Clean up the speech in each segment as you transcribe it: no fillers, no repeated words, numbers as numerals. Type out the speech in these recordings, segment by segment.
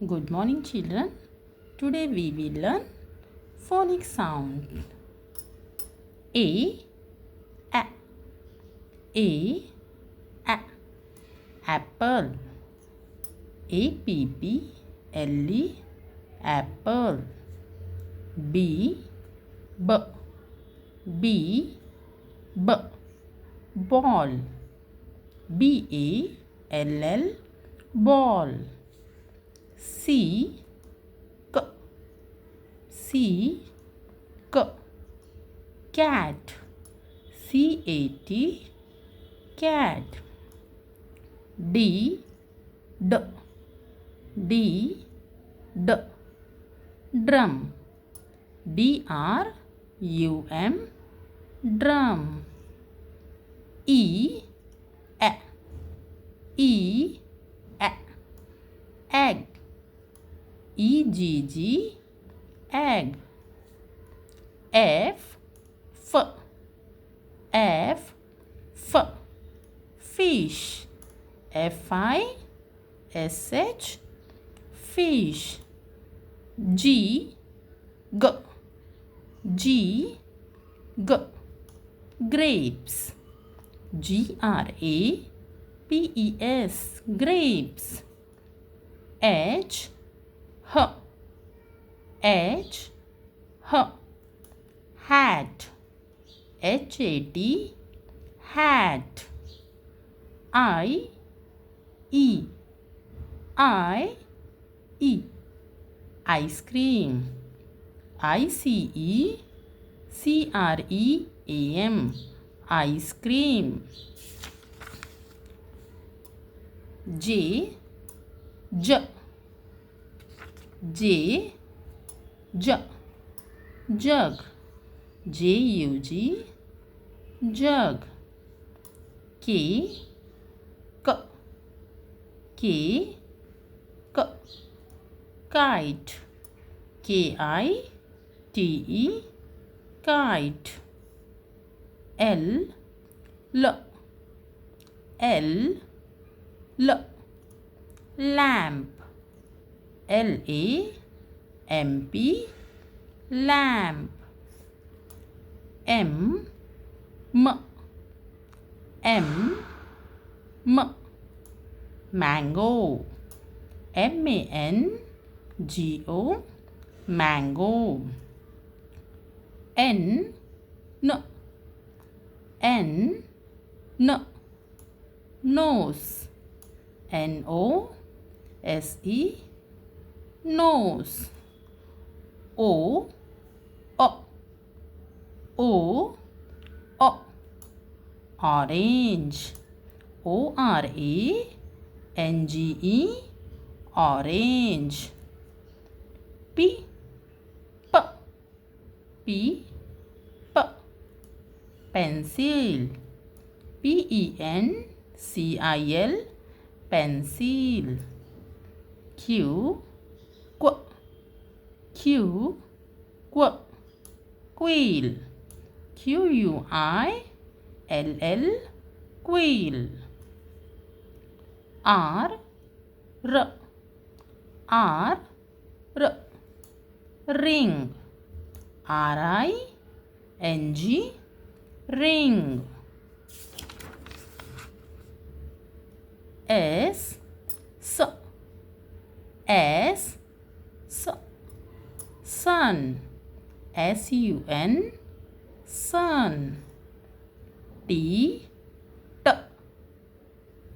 Good morning, children. Today we will learn phonic sound. A, a, a, a, apple. A p p l e, apple. B, b, b, b, ball. B a l l, ball. C, c, C, c, cat. C a t, cat. D, d, D, d, drum. D r u m, drum. E, e, E, e, egg. E g g, egg. F, f, F, f, fish. F I S H, fish. G, g, G, g, grapes. G R A P E S, grapes. H, h, H, h, hat. H A T, hat. I, E, I, E, ice cream. I C E C R E A M, ice cream. J, J, J, J, jug. J U G, jug. K, K, K, K, kite. K I T E, kite. L, L, L, L, lamp. L A M P, lamp. M, M, M, M, mango. M A N G O, mango. N, N, N, N, nose. N O S E, nose. O, O, O, O, orange. O R A N G E, orange. P, P, P, P, pencil. P E N C I L, pencil. Q, Q, Q, Q, quill. Q U I L L, quill. R, R, R, R, ring. R I N G, ring. S, S, S, S, sun. S U N, sun. T, T,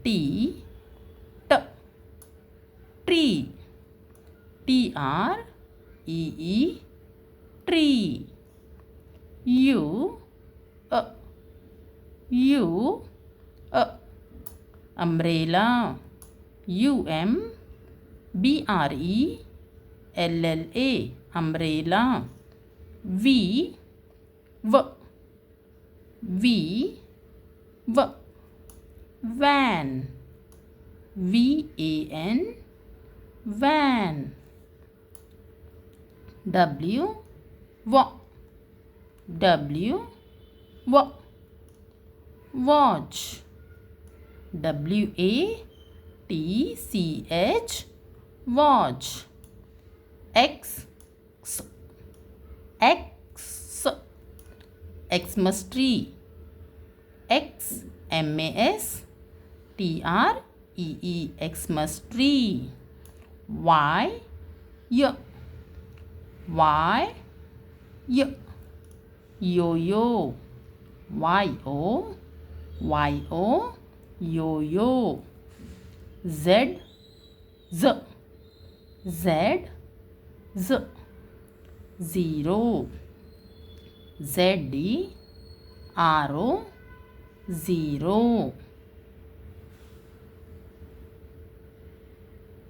T, T, tree. T R E E, tree. U, U, umbrella. U M B R E L L A, umbrella. V, V, V, V, van. V A N, van. W, W, W, W, watch. W A T C H, watch. X, X, Xmas tree. X, M.A.S.TREE, Xmas tree. Y, Y, Y, Y, yo-yo. Y-O, Y-O, yo-yo. Z, Z, Z, Z, zero. Z-E-R-O, zero.